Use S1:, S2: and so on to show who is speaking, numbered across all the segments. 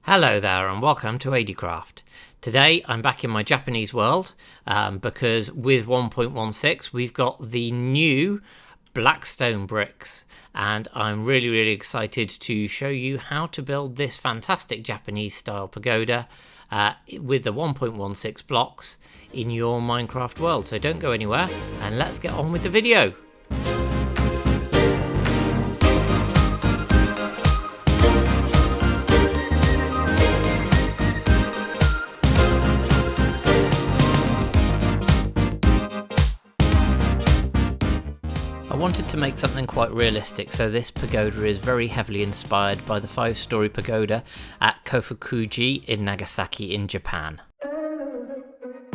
S1: Hello there and welcome to ADcraft. Today I'm back in my Japanese world because with 1.16 we've got the new black stone bricks, and I'm really excited to show you how to build this fantastic Japanese style pagoda with the 1.16 blocks in your Minecraft world. So don't go anywhere and let's get on with the video. I wanted to make something quite realistic, so this pagoda is very heavily inspired by the 5-story pagoda at Kofuku-Ji in Nagasaki in Japan.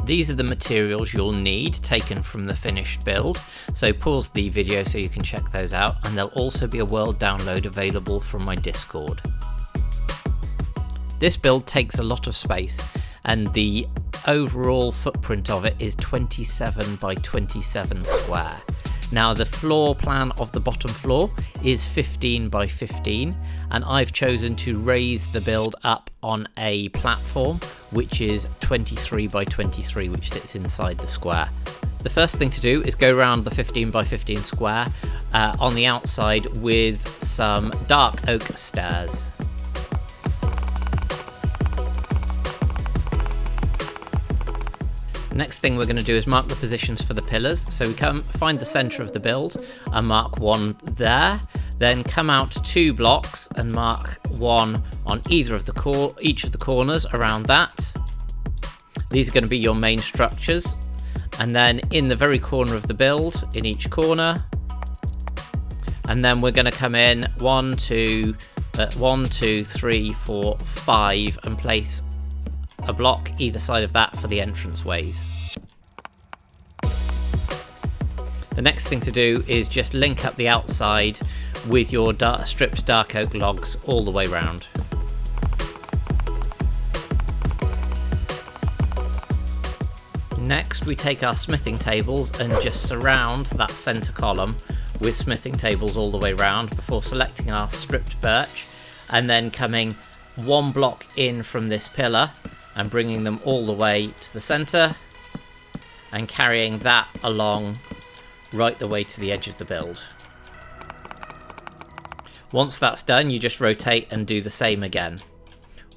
S1: These are the materials you'll need taken from the finished build, so pause the video so you can check those out, and there'll also be a world download available from my Discord. This build takes a lot of space, and the overall footprint of it is 27 by 27 square. Now the floor plan of the bottom floor is 15 by 15, and I've chosen to raise the build up on a platform which is 23 by 23, which sits inside the square. The first thing to do is go around the 15 by 15 square on the outside with some dark oak stairs. Next thing we're going to do is mark the positions for the pillars. So we find the center of the build and mark one there, then come out 2 blocks and mark one on each of the corners around that. These are going to be your main structures, and then in the very corner of the build, in each corner, and then we're going to come in 1, 2, 3, 4, 5 and place a block either side of that for the entrance ways. The next thing to do is just link up the outside with your stripped dark oak logs all the way round. Next we take our smithing tables and just surround that center column with smithing tables all the way round before selecting our stripped birch and then coming 1 block in from this pillar and bringing them all the way to the center and carrying that along right the way to the edge of the build. Once that's done, you just rotate and do the same again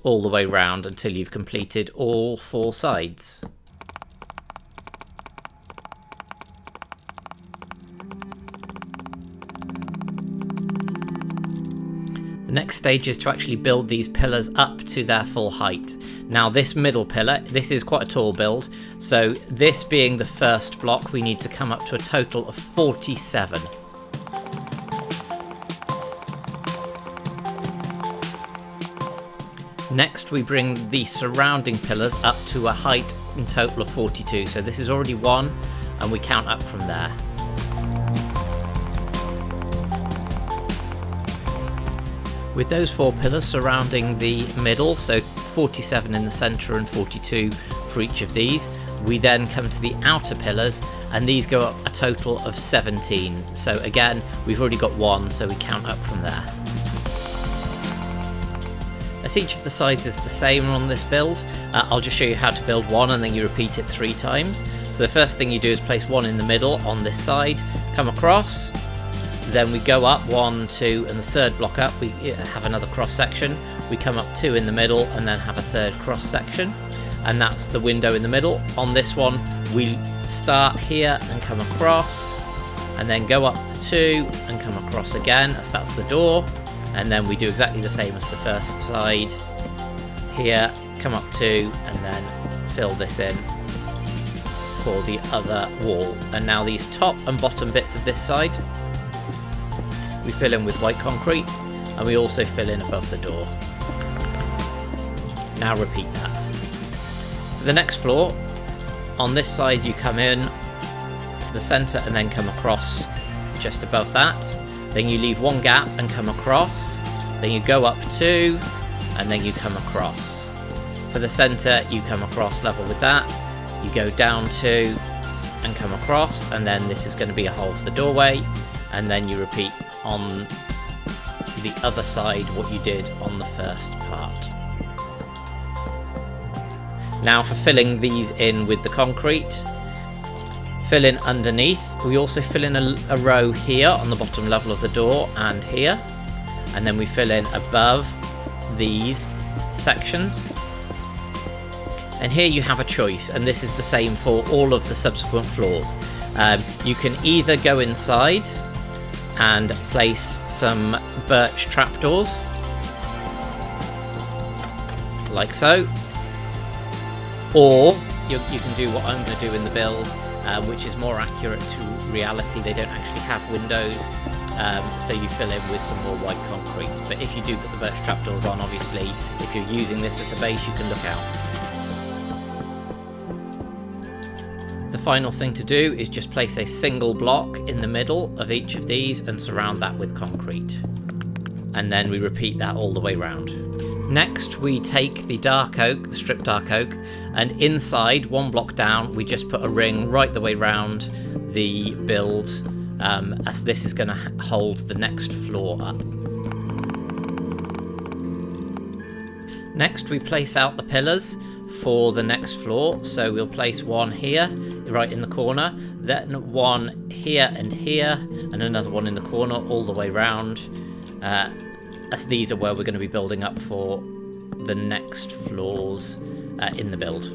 S1: all the way round until you've completed all 4 sides. The next stage is to actually build these pillars up to their full height. Now this middle pillar, this is quite a tall build, so this being the first block, we need to come up to a total of 47. Next we bring the surrounding pillars up to a height in total of 42, so this is already 1 and we count up from there. With those 4 pillars surrounding the middle, so 47 in the centre and 42 for each of these, we then come to the outer pillars and these go up a total of 17. So again, we've already got 1, so we count up from there. As each of the sides is the same on this build, I'll just show you how to build one and then you repeat it 3 times. So the first thing you do is place 1 in the middle on this side, come across, then we go up 1, 2, and the 3rd block up we have another cross section. We come up 2 in the middle and then have a 3rd cross section, and that's the window in the middle. On this one we start here and come across and then go up 2 and come across again, as that's the door, and then we do exactly the same as the first side here, come up 2 and then fill this in for the other wall. And now these top and bottom bits of this side we fill in with white concrete, and we also fill in above the door. Now repeat that. For the next floor, on this side you come in to the centre and then come across just above that. Then you leave 1 gap and come across. Then you go up 2 and then you come across. For the centre you come across level with that. You go down 2 and come across, and then this is going to be a hole for the doorway, and then you repeat on the other side what you did on the first part. Now for filling these in with the concrete, fill in underneath. We also fill in a row here on the bottom level of the door and here, and then we fill in above these sections. And here you have a choice, and this is the same for all of the subsequent floors. You can either go inside and place some birch trapdoors, like so, or you can do what I'm going to do in the build, which is more accurate to reality. They don't actually have windows, so you fill in with some more white concrete. But if you do put the birch trapdoors on, obviously, if you're using this as a base, you can look out. The final thing to do is just place a single block in the middle of each of these and surround that with concrete. And then we repeat that all the way round. Next, we take the dark oak, the stripped dark oak, and inside, one block down, we just put a ring right the way round the build, as this is going to hold the next floor up. Next, we place out the pillars for the next floor. So we'll place one here, right in the corner, then one here and here, and another one in the corner all the way round, as these are where we're going to be building up for the next floors in the build.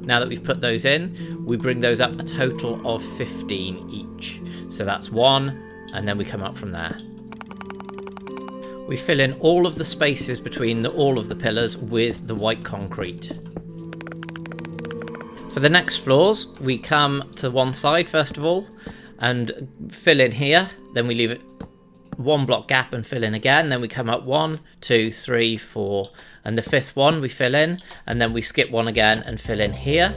S1: Now that we've put those in, we bring those up a total of 15 each. So that's one, and then we come up from there. We fill in all of the spaces between all of the pillars with the white concrete. For the next floors, we come to one side first of all and fill in here, then we leave it one block gap and fill in again, then we come up 1, 2, 3, 4, and the fifth one we fill in, and then we skip one again and fill in here.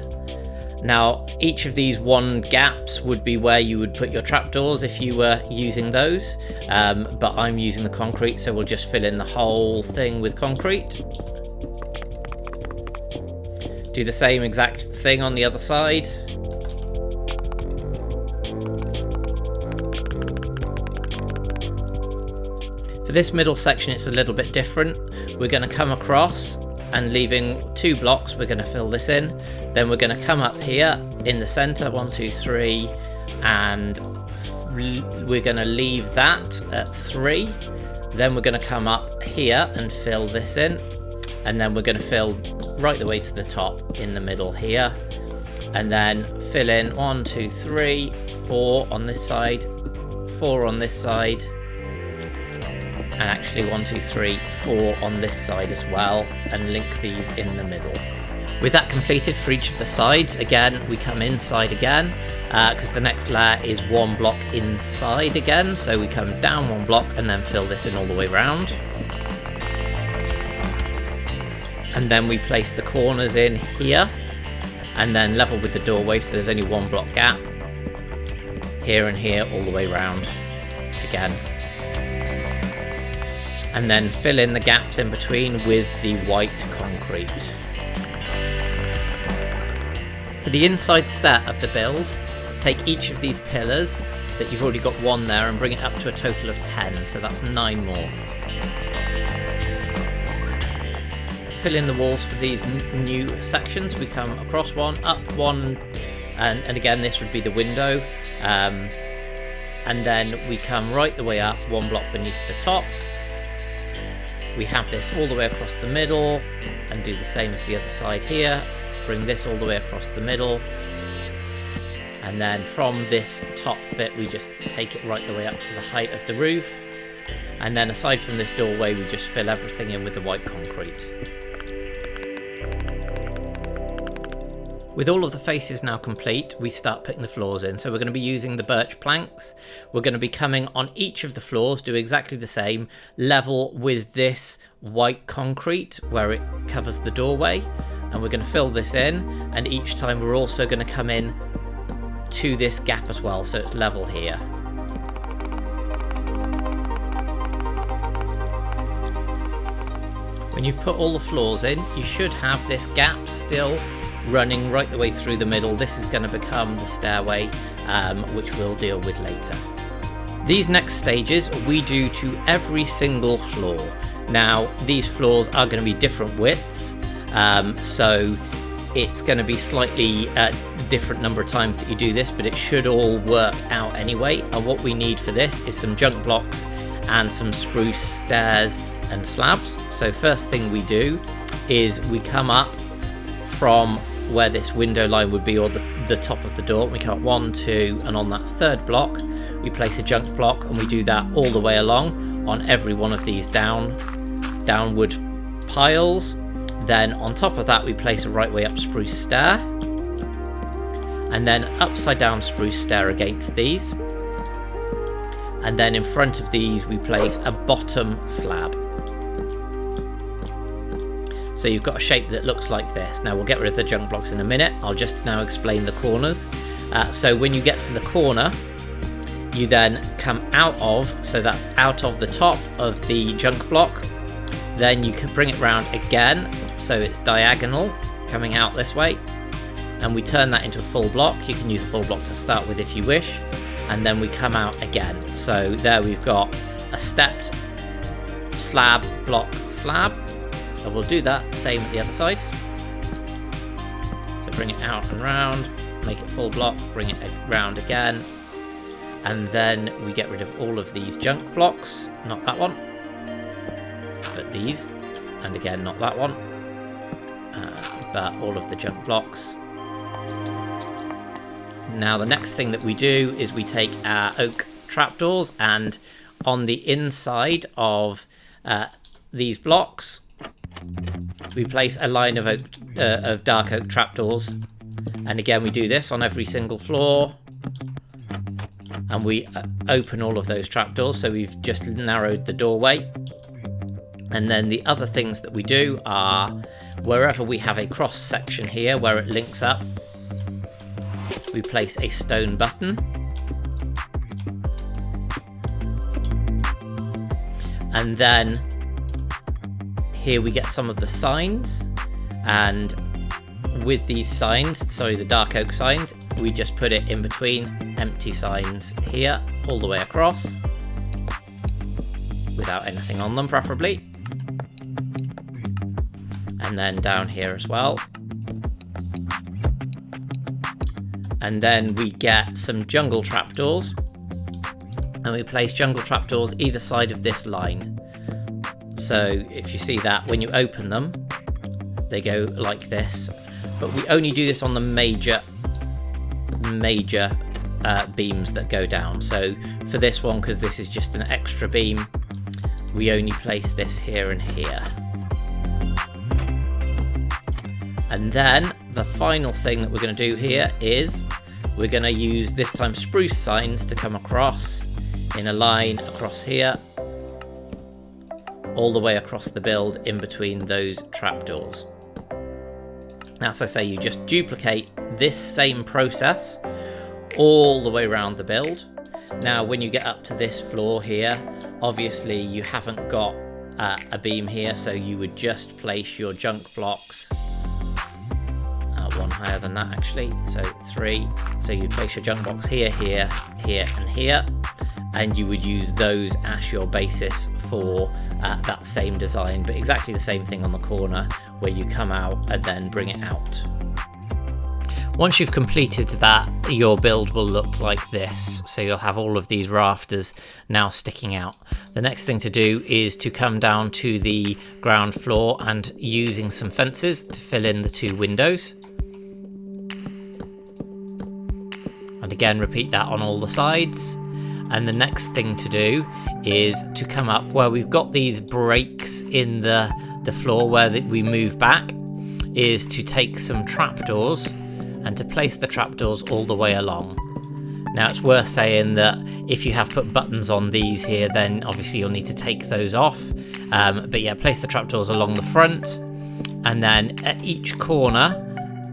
S1: Now each of these one gaps would be where you would put your trapdoors if you were using those, but I'm using the concrete, so we'll just fill in the whole thing with concrete. Do the same exact thing on the other side. For this middle section, it's a little bit different. We're going to come across and leaving 2 blocks, we're going to fill this in. Then we're going to come up here in the center, 1, 2, 3, and we're going to leave that at 3. Then we're going to come up here and fill this in, and then we're going to fill right the way to the top in the middle here, and then fill in 1, 2, 3, 4 on this side, 4 on this side, and actually 1, 2, 3, 4 on this side as well, and link these in the middle. With that completed for each of the sides, again we come inside again, because the next layer is 1 block inside again, so we come down 1 block and then fill this in all the way around. And then we place the corners in here, and then level with the doorway, so there's only 1 block gap, here and here all the way around again. And then fill in the gaps in between with the white concrete. For the inside set of the build, take each of these pillars that you've already got 1 there and bring it up to a total of 10, so that's 9 more. To fill in the walls for these new sections, we come across 1, up 1, and again this would be the window, and then we come right the way up 1 block beneath the top. We have this all the way across the middle and do the same as the other side here. Bring this all the way across the middle, and then from this top bit we just take it right the way up to the height of the roof, and then aside from this doorway we just fill everything in with the white concrete. With all of the faces now complete, we start putting the floors in. So we're going to be using the birch planks. We're going to be coming on each of the floors, do exactly the same, level with this white concrete where it covers the doorway. And we're going to fill this in, and each time we're also going to come in to this gap as well, so it's level here. When you've put all the floors in, you should have this gap still running right the way through the middle. This is going to become the stairway, which we'll deal with later. These next stages we do to every single floor. Now these floors are going to be different widths, So it's going to be slightly different number of times that you do this, but it should all work out anyway. And what we need for this is some junk blocks and some spruce stairs and slabs. So first thing we do is we come up from where this window line would be, or the top of the door. We come up 1, 2, and on that third block we place a junk block, and we do that all the way along on every one of these downward piles. Then on top of that we place a right way up spruce stair, and then upside down spruce stair against these, and then in front of these we place a bottom slab. So you've got a shape that looks like this. Now we'll get rid of the junk blocks in a minute. I'll just now explain the corners. So when you get to the corner, you then come out of, so that's out of the top of the junk block. Then you can bring it round again, so it's diagonal coming out this way, and we turn that into a full block. You can use a full block to start with if you wish, and then we come out again. So there we've got a stepped slab, block, slab, and we'll do that same at the other side. So bring it out and round, make it full block, bring it round again, and then we get rid of all of these junk blocks, not that one, but these, and again not that one, but all of the junk blocks. Now the next thing that we do is we take our oak trapdoors, and on the inside of these blocks we place a line of dark oak trapdoors, and again we do this on every single floor, and we open all of those trapdoors, so we've just narrowed the doorway. And then the other things that we do are, wherever we have a cross section here where it links up, we place a stone button, and then here we get some of the signs, and with these signs, the dark oak signs, we just put it in between empty signs here all the way across without anything on them, preferably, and then down here as well. And then we get some jungle trapdoors, and we place jungle trapdoors either side of this line. So if you see that, when you open them, they go like this, but we only do this on the major beams that go down. So for this one, because this is just an extra beam, we only place this here and here. And then the final thing that we're going to do here is we're going to use this time spruce signs to come across in a line across here, all the way across the build in between those trapdoors. Now, as I say, you just duplicate this same process all the way around the build. Now, when you get up to this floor here, obviously you haven't got a beam here, so you would just place your junk blocks one higher than that actually, so 3. So you place your junk blocks here, here, here, and here, and you would use those as your basis for that same design, but exactly the same thing on the corner where you come out and then bring it out. Once you've completed that, your build will look like this. So you'll have all of these rafters now sticking out. The next thing to do is to come down to the ground floor and using some fences to fill in the 2 windows. And again, repeat that on all the sides. And the next thing to do is to come up where we've got these breaks in the floor where we move back, is to take some trapdoors and to place the trapdoors all the way along. Now it's worth saying that if you have put buttons on these here, then obviously you'll need to take those off. But yeah, place the trapdoors along the front, and then at each corner,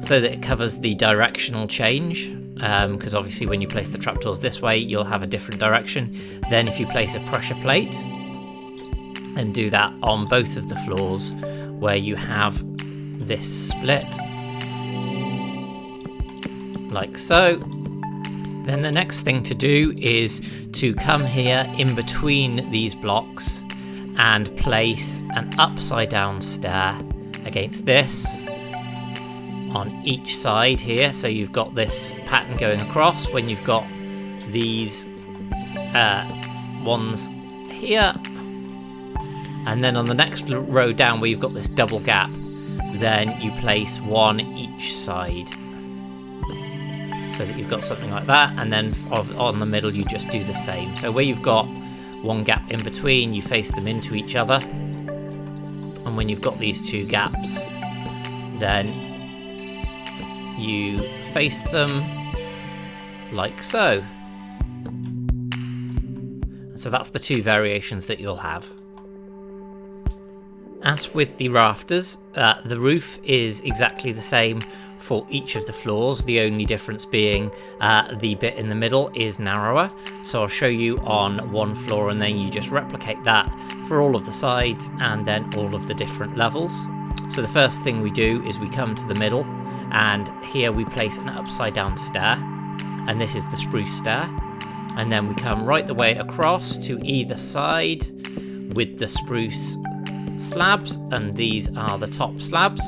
S1: so that it covers the directional change. Because obviously when you place the trapdoors this way, you'll have a different direction. Then if you place a pressure plate and do that on both of the floors where you have this split, like so, then the next thing to do is to come here in between these blocks and place an upside down stair against this on each side here. So you've got this pattern going across when you've got these ones here. And then on the next row down where you've got this double gap, then you place one each side. So that you've got something like that, and then on the middle you just do the same. So where you've got one gap in between, you face them into each other. And when you've got these two gaps, then you face them like so. So that's the two variations that you'll have. As with the rafters, the roof is exactly the same for each of the floors, the only difference being the bit in the middle is narrower. So I'll show you on one floor, and then you just replicate that for all of the sides and then all of the different levels. So the first thing we do is we come to the middle, and here we place an upside down stair, and this is the spruce stair. And then we come right the way across to either side with the spruce slabs, and these are the top slabs.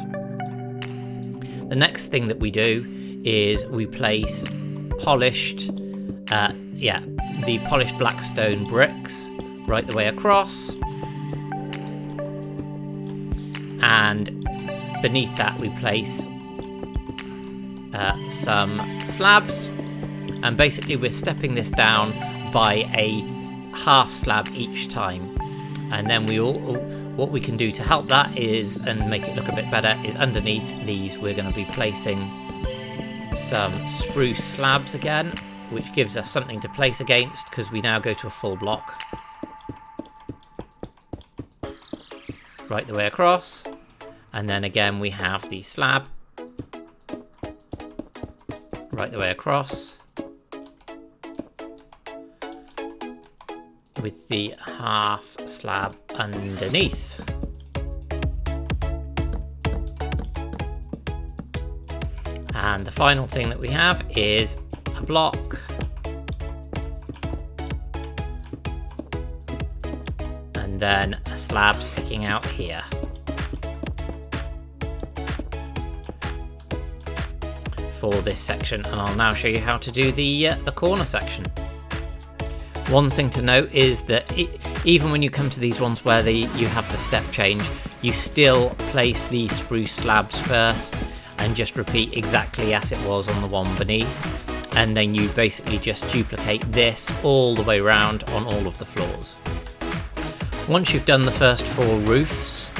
S1: The next thing that we do is we place the polished blackstone bricks right the way across, and beneath that we place some slabs, and basically we're stepping this down by a half slab each time. And then what we can do to help that is, and make it look a bit better, is underneath these we're going to be placing some spruce slabs again, which gives us something to place against, because we now go to a full block right the way across. And then again we have the slab right the way across with the half slab underneath. And the final thing that we have is a block, and then a slab sticking out here. For this section, and I'll now show you how to do the corner section. One thing to note is that even when you come to these ones where you have the step change, you still place the spruce slabs first and just repeat exactly as it was on the one beneath, and then you basically just duplicate this all the way around on all of the floors. Once you've done the first 4 roofs,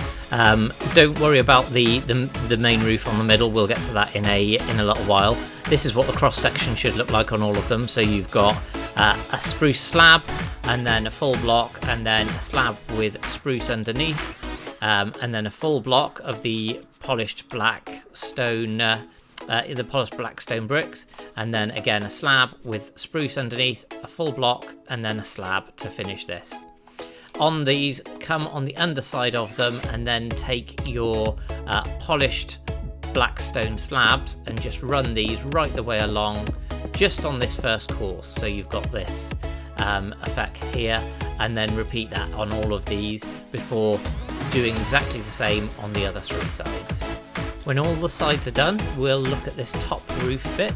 S1: don't worry about the main roof on the middle. We'll get to that in a little while. This is what the cross section should look like on all of them. So you've got a spruce slab, and then a full block, and then a slab with spruce underneath, and then a full block of the polished black stone, bricks, and then again a slab with spruce underneath, a full block, and then a slab to finish this. On these, come on the underside of them, and then take your polished blackstone slabs and just run these right the way along, just on this first course. So you've got this effect here, and then repeat that on all of these before doing exactly the same on the other 3 sides. When all the sides are done, we'll look at this top roof bit,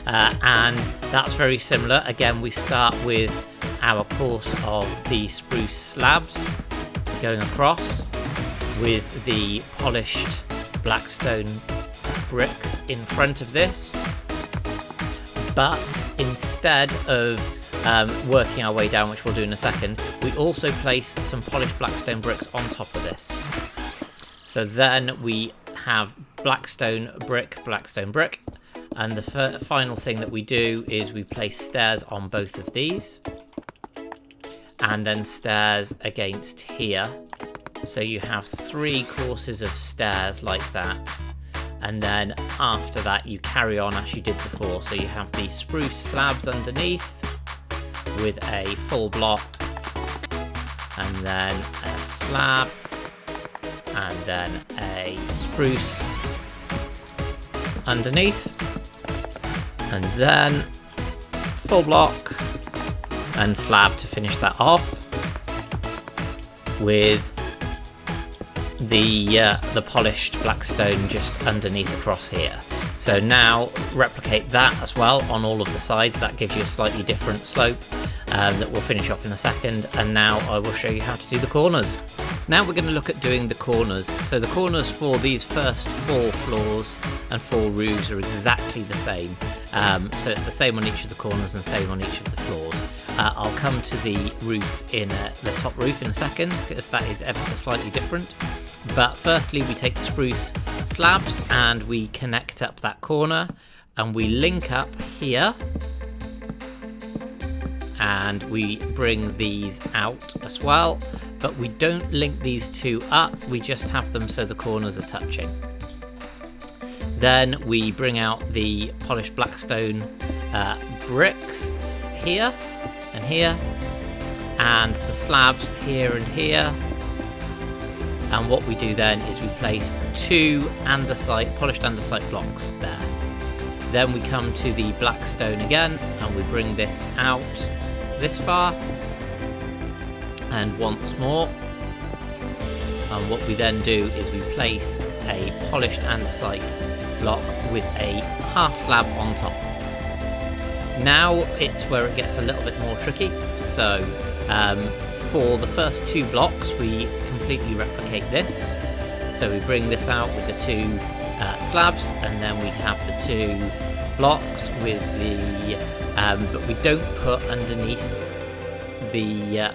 S1: and that's very similar. Again, we start with our course of the spruce slabs going across with the polished blackstone bricks in front of this, but instead of working our way down, which we'll do in a second, we also place some polished blackstone bricks on top of this. So then we have blackstone brick, and the final thing that we do is we place stairs on both of these, and then stairs against here. So you have 3 courses of stairs like that, and then after that you carry on as you did before. So you have the spruce slabs underneath with a full block, and then a slab, and then a spruce underneath, and then full block and slab to finish that off, with the polished black stone just underneath across here. So now replicate that as well on all of the sides. That gives you a slightly different slope that we'll finish off in a second. And now I will show you how to do the corners. Now we're going to look at doing the corners. So the corners for these first 4 floors and 4 roofs are exactly the same. So it's the same on each of the corners and same on each of the floors. I'll come to the roof the top roof in a second, because that is ever so slightly different. But firstly, we take the spruce slabs and we connect up that corner, and we link up here, and we bring these out as well. But we don't link these two up, we just have them so the corners are touching. Then we bring out the polished blackstone bricks here and here, and the slabs here and here. And what we do then is we place 2 polished andesite blocks there. Then we come to the blackstone again, and we bring this out this far, and once more. And what we then do is we place a polished andesite block with a half slab on top. Now it's where it gets a little bit more tricky. So for the first 2 blocks we completely replicate this. So we bring this out with the 2 slabs, and then we have the 2 blocks with the but we don't put underneath the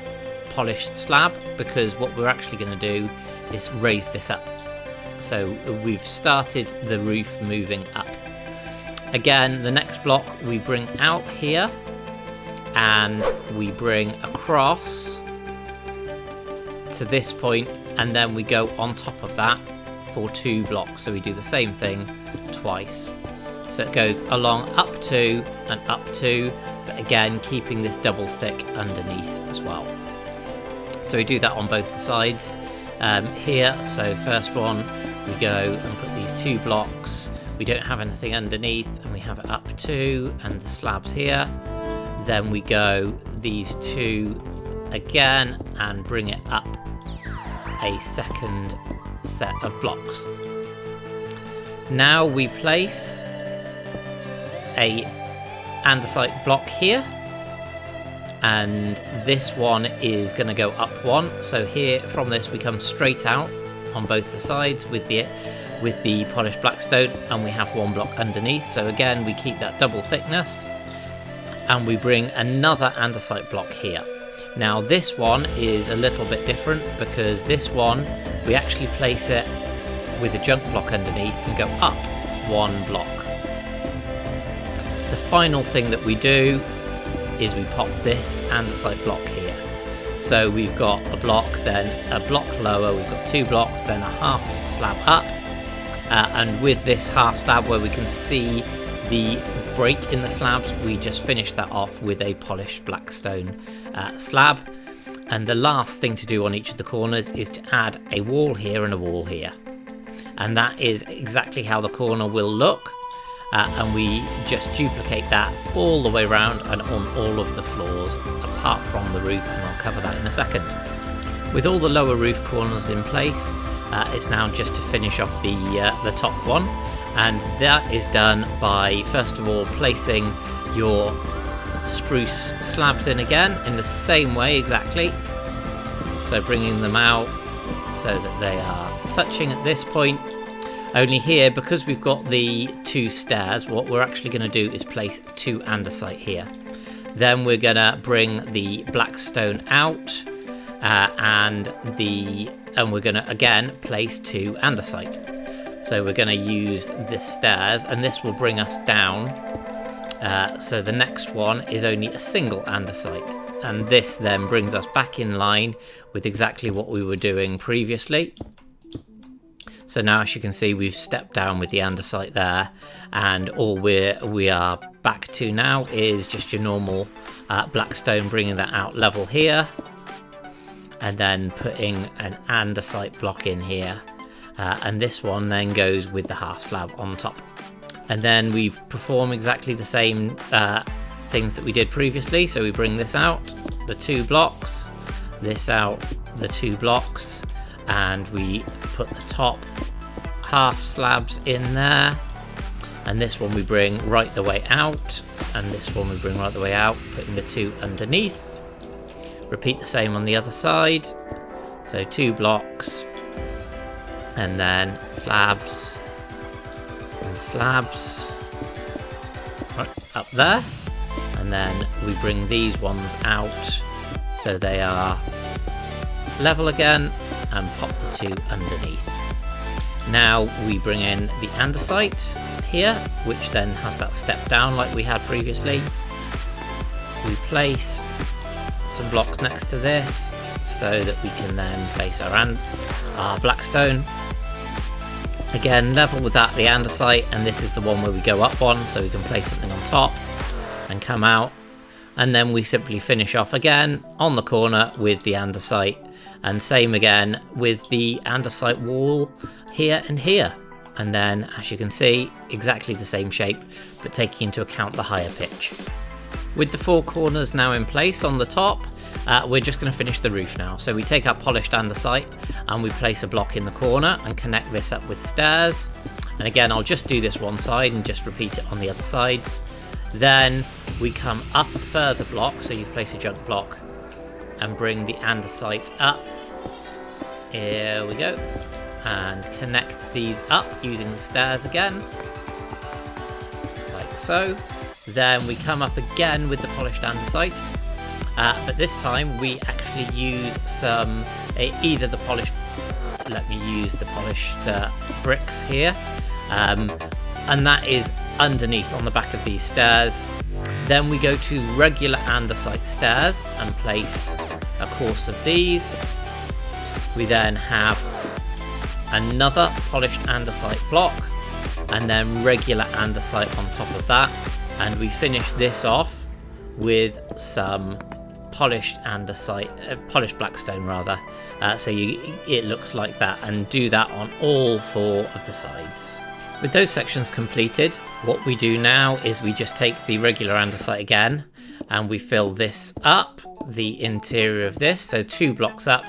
S1: polished slab, because what we're actually going to do is raise this up. So we've started the roof moving up. Again, the next block we bring out here, and we bring across to this point, and then we go on top of that for 2 blocks. So we do the same thing twice. So it goes along up 2 and up 2, but again keeping this double thick underneath as well. So we do that on both the sides here. So first one, we go and put these 2 blocks. We don't have anything underneath, and we have it up 2 and the slabs here. Then we go these 2 again and bring it up a second set of blocks. Now we place a andesite block here, and this one is going to go up 1. So here from this we come straight out on both the sides with the polished blackstone, and we have 1 block underneath. So again we keep that double thickness, and we bring another andesite block here. Now this one is a little bit different, because this one we actually place it with a junk block underneath and go up 1 block. The final thing that we do is we pop this andesite block here. So we've got a block, then a block lower, we've got 2 blocks, then a half slab up, and with this half slab where we can see the break in the slabs, we just finish that off with a polished blackstone slab. And the last thing to do on each of the corners is to add a wall here and a wall here, and that is exactly how the corner will look. And we just duplicate that all the way around and on all of the floors apart from the roof, and I'll cover that in a second. With all the lower roof corners in place, it's now just to finish off the top one, and that is done by first of all placing your spruce slabs in again in the same way exactly. So bringing them out so that they are touching at this point. Only here, because we've got the 2 stairs, what we're actually going to do is place 2 andesite here. Then we're going to bring the blackstone out, and we're going to again place 2 andesite. So we're going to use the stairs, and this will bring us down. So the next one is only a single andesite, and this then brings us back in line with exactly what we were doing previously. So now, as you can see, we've stepped down with the andesite there, and all we are back to now is just your normal blackstone, bringing that out level here, and then putting an andesite block in here, and this one then goes with the half slab on top. And then we perform exactly the same things that we did previously. So we bring this out, the 2 blocks, this out, the 2 blocks, and we put the top half slabs in there, and this one we bring right the way out, and this one we bring right the way out, putting the 2 underneath. Repeat the same on the other side, so 2 blocks, and then slabs and slabs right up there, and then we bring these ones out so they are level again, and pop the 2 underneath. Now we bring in the andesite here, which then has that step down like we had previously. We place some blocks next to this so that we can then place our blackstone. Again, level with that, the andesite, and this is the one where we go up on, so we can place something on top and come out. And then we simply finish off again on the corner with the andesite, and same again with the andesite wall here and here. And then, as you can see, exactly the same shape, but taking into account the higher pitch. With the 4 corners now in place on the top, we're just going to finish the roof now. So we take our polished andesite and we place a block in the corner and connect this up with stairs. And again, I'll just do this one side and just repeat it on the other sides. Then we come up a further block, so you place a junk block and bring the andesite up. Here we go. And connect these up using the stairs again, like so. Then we come up again with the polished andesite, but this time we actually use some either the polished, let me use the polished bricks here, and that is underneath on the back of these stairs. Then we go to regular andesite stairs and place a course of these. We then have another polished andesite block, and then regular andesite on top of that, and we finish this off with some polished andesite, polished blackstone rather, so it looks like that, and do that on all 4 of the sides. With those sections completed, what we do now is we just take the regular andesite again and we fill this up, the interior of this, so 2 blocks up,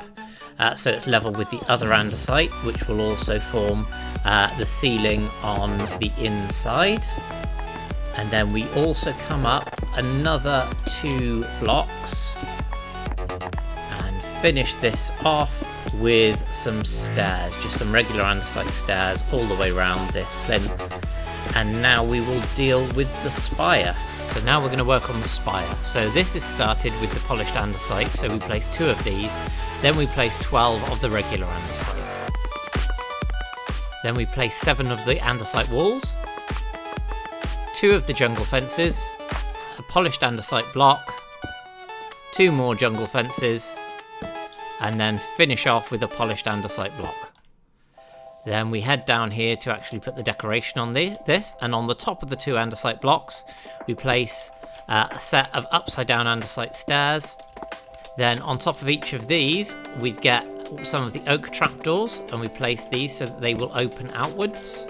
S1: so it's level with the other andesite, which will also form the ceiling on the inside. And then we also come up another 2 blocks and finish this off with some stairs, just some regular andesite stairs all the way around this plinth. And now we will deal with the spire. So now we're going to work on the spire. So this is started with the polished andesite, so we place 2 of these, then we place 12 of the regular andesite. Then we place 7 of the andesite walls, 2 of the jungle fences, a polished andesite block, 2 more jungle fences, and then finish off with a polished andesite block. Then we head down here to actually put the decoration on this, and on the top of the 2 andesite blocks we place a set of upside down andesite stairs. Then on top of each of these we get some of the oak trapdoors, and we place these so that they will open outwards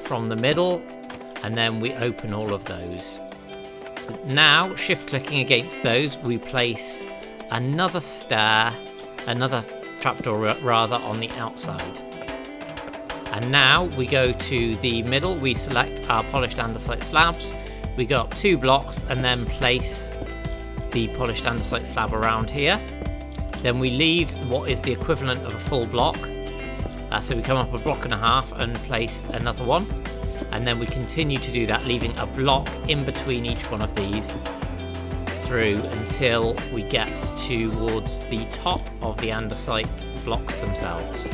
S1: from the middle, and then we open all of those. Now, shift clicking against those, we place another stair, another trapdoor rather, on the outside. And now we go to the middle, we select our polished andesite slabs, we go up 2 blocks and then place the polished andesite slab around here. Then we leave what is the equivalent of a full block, so we come up a block and a half and place another one, and then we continue to do that, leaving a block in between each one of these through until we get towards the top of the andesite blocks themselves.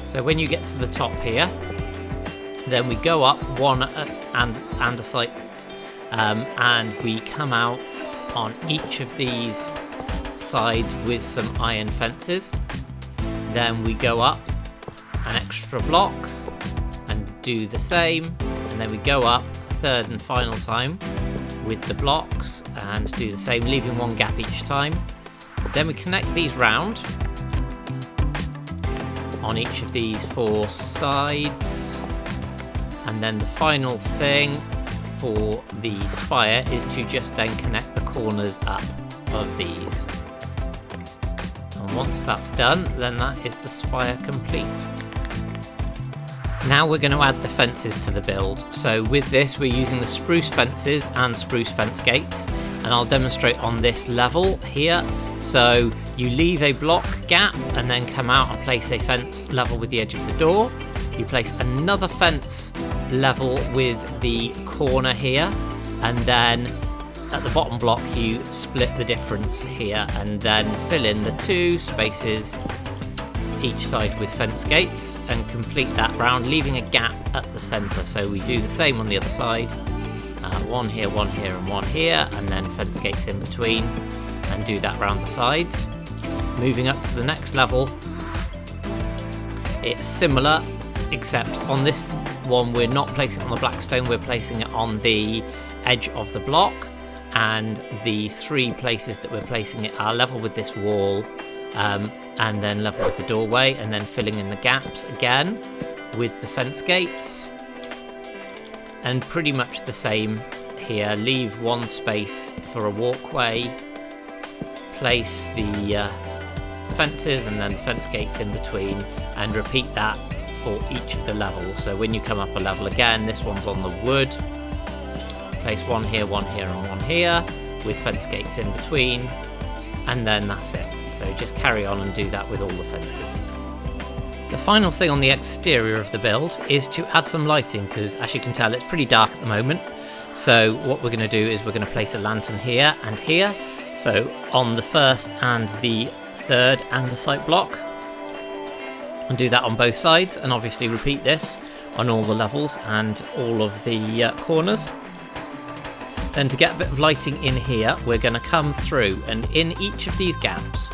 S1: So when you get to the top here, then we go up 1 andesite and we come out on each of these sides with some iron fences. Then we go up an extra block and do the same, and then we go up a 3rd and final time with the blocks and do the same, leaving 1 gap each time. Then we connect these round on each of these 4 sides, and then the final thing for the spire is to just then connect the corners up of these. once that's done, then that is the spire complete. Now we're going to add the fences to the build. So with this we're using the spruce fences and spruce fence gates, and I'll demonstrate on this level here. So you leave a block gap and then come out and place a fence level with the edge of the door. You place another fence level with the corner here, and then at the bottom block you split the difference here and then fill in the 2 spaces each side with fence gates and complete that round, leaving a gap at the centre. So we do the same on the other side, one here and one here, and then fence gates in between, and do that round the sides. Moving up to the next level, it's similar, except on this one we're not placing it on the black stone, we're placing it on the edge of the block, and the 3 places that we're placing it are level with this wall, and then level with the doorway, and then filling in the gaps again with the fence gates. And pretty much the same here, leave 1 space for a walkway, place the fences and then the fence gates in between, and repeat that for each of the levels. So when you come up a level again, this one's on the wood, place 1 here and 1 here with fence gates in between, and then that's it. So just carry on and do that with all the fences. The final thing on the exterior of the build is to add some lighting, because as you can tell it's pretty dark at the moment. So what we're going to do is we're going to place a lantern here and here, so on the first and the third andesite block, and do that on both sides, and obviously repeat this on all the levels and all of the corners. Then to get a bit of lighting in here, we're going to come through, and in each of these gaps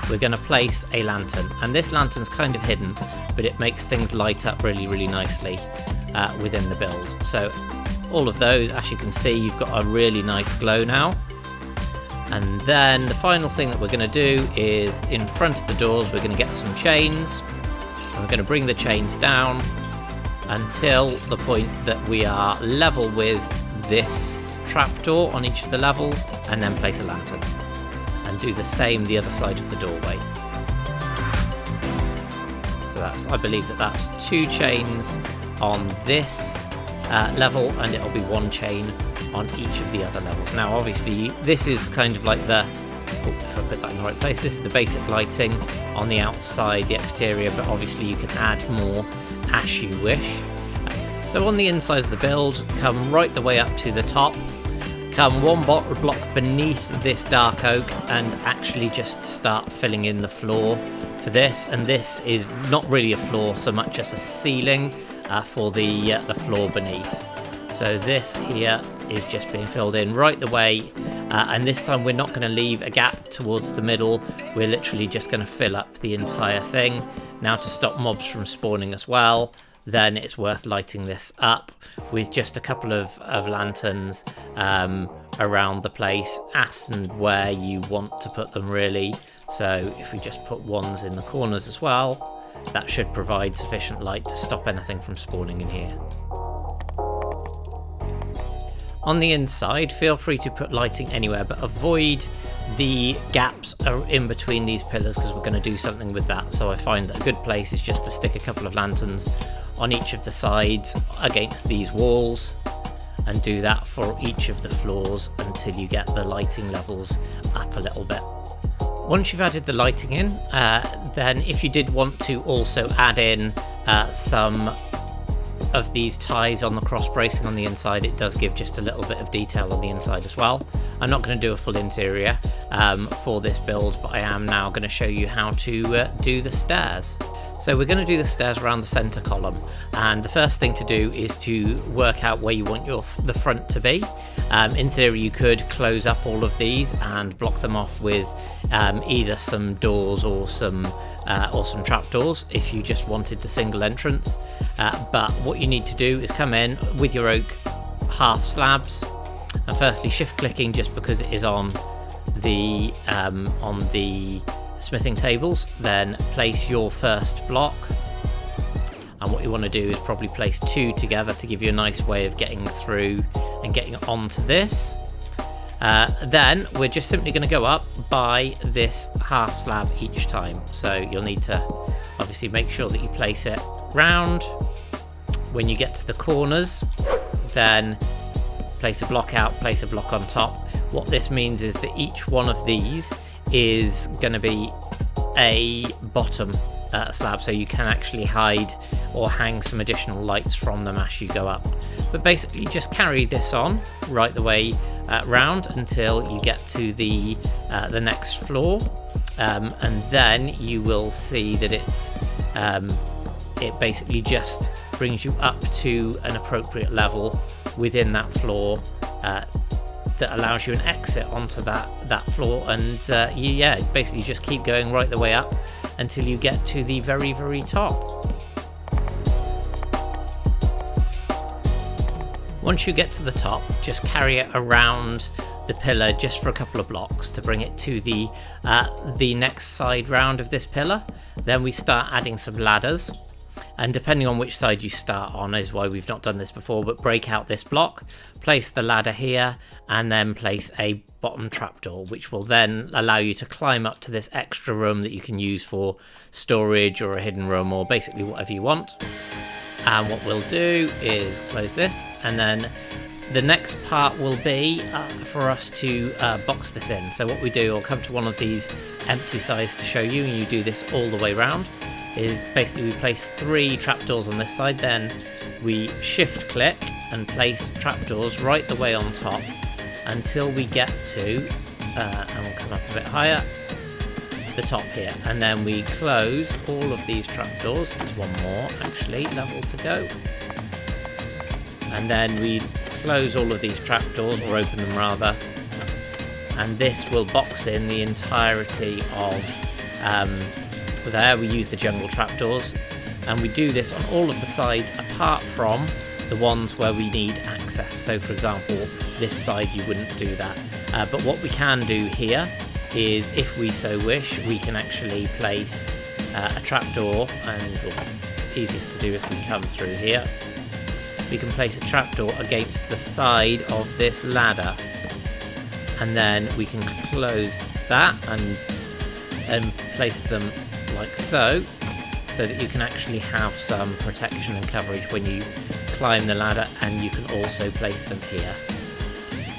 S1: we're going to place a lantern, and this lantern's kind of hidden, but it makes things light up really nicely within the build. So all of those, as you can see, you've got a really nice glow now. And then the final thing that we're going to do is in front of the doors we're going to get some chains, and we're going to bring the chains down until the point that we are level with this trapdoor on each of the levels, and then place a lantern, and do the same the other side of the doorway. So I believe that's 2 chains on this level, and it'll be 1 chain on each of the other levels. Now obviously this is kind of like the, if I put that in the right place, this is the basic lighting on the outside, the exterior, but obviously you can add more as you wish. So on the inside of the build, come right the way up to the top, come 1 block beneath this dark oak, and actually just start filling in the floor for this. And this is not really a floor so much as a ceiling for the floor beneath. So this here is just being filled in right the way, and this time we're not going to leave a gap towards the middle, we're literally just going to fill up the entire thing. Now to stop mobs from spawning as well, then it's worth lighting this up with just a couple of lanterns around the place, as and where you want to put them really. So if we just put ones in the corners as well, that should provide sufficient light to stop anything from spawning in here. On the inside, feel free to put lighting anywhere, but avoid the gaps in between these pillars, because we're going to do something with that. So I find that a good place is just to stick a couple of lanterns on each of the sides against these walls, and do that for each of the floors until you get the lighting levels up a little bit. Once you've added the lighting in, then if you did want to also add in some of these ties on the cross bracing on the inside, it does give just a little bit of detail on the inside as well. I'm not going to do a full interior for this build, but I am now going to show you how to do the stairs. So we're going to do the stairs around the center column, and the first thing to do is to work out where you want the front to be. In theory you could close up all of these and block them off with either some doors or some trapdoors if you just wanted the single entrance, but what you need to do is come in with your oak half slabs, and firstly shift clicking just because it is on the smithing tables, then place your first block, and what you want to do is probably place 2 together to give you a nice way of getting through and getting onto this. Then we're just simply going to go up by this half slab each time. So you'll need to obviously make sure that you place it round. When you get to the corners, then place a block out, place a block on top. What this means is that each one of these is going to be a bottom slab, so you can actually hide or hang some additional lights from them as you go up. But basically just carry this on right the way round until you get to the next floor, and then you will see that it basically just brings you up to an appropriate level within that floor that allows you an exit onto that floor, and you basically just keep going right the way up until you get to the very, very top. Once you get to the top, just carry it around the pillar just for a couple of blocks to bring it to the next side round of this pillar. Then we start adding some ladders, and depending on which side you start on is why we've not done this before, but break out this block, place the ladder here, and then place a bottom trapdoor, which will then allow you to climb up to this extra room that you can use for storage or a hidden room or basically whatever you want. And what we'll do is close this, and then the next part will be for us to box this in. So what we do, I'll come to one of these empty sides to show you, and you do this all the way around, is basically we place 3 trapdoors on this side, then we shift click and place trapdoors right the way on top until we get to, and we'll come up a bit higher, the top here, and then we close all of these trapdoors. There's one more actually level to go, and then we close all of these trapdoors, or open them rather, and this will box in the entirety of there. We use the jungle trapdoors, and we do this on all of the sides apart from the ones where we need access. So for example, this side you wouldn't do that, but what we can do here is, if we so wish, we can actually place a trapdoor, and easiest to do if we come through here, we can place a trapdoor against the side of this ladder, and then we can close that and place them like so that you can actually have some protection and coverage when you climb the ladder, and you can also place them here.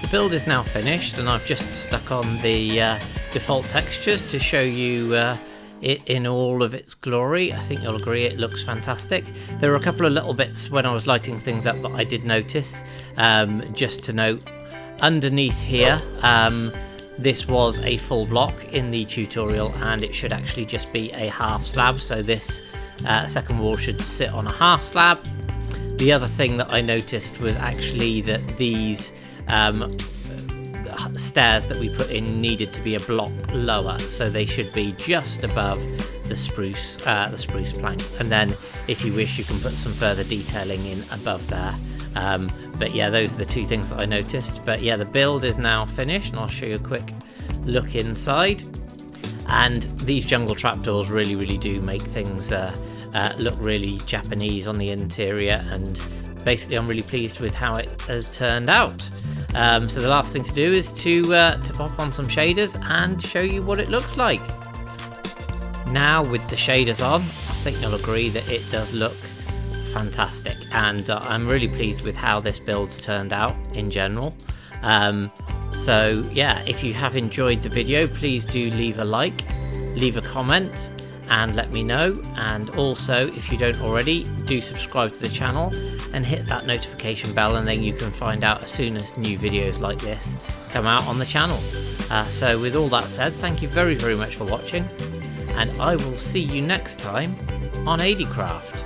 S1: The build is now finished, and I've just stuck on the default textures to show you it in all of its glory. I think you'll agree it looks fantastic. There were a couple of little bits when I was lighting things up that I did notice. Just to note, underneath here, this was a full block in the tutorial, and it should actually just be a half slab, so this second wall should sit on a half slab. The other thing that I noticed was actually that these stairs that we put in needed to be a block lower, so they should be just above the spruce plank, and then if you wish you can put some further detailing in above there. But yeah, those are the 2 things that I noticed. But yeah, the build is now finished, and I'll show you a quick look inside. And these jungle trapdoors really do make things look really Japanese on the interior, and basically I'm really pleased with how it has turned out. So the last thing to do is to pop on some shaders and show you what it looks like. Now with the shaders on, I think you'll agree that it does look fantastic, and I'm really pleased with how this build's turned out in general. So yeah, if you have enjoyed the video, please do leave a like, leave a comment, and let me know. And also, if you don't already, do subscribe to the channel and hit that notification bell, and then you can find out as soon as new videos like this come out on the channel. So with all that said, thank you very much for watching, and I will see you next time on ADcraft.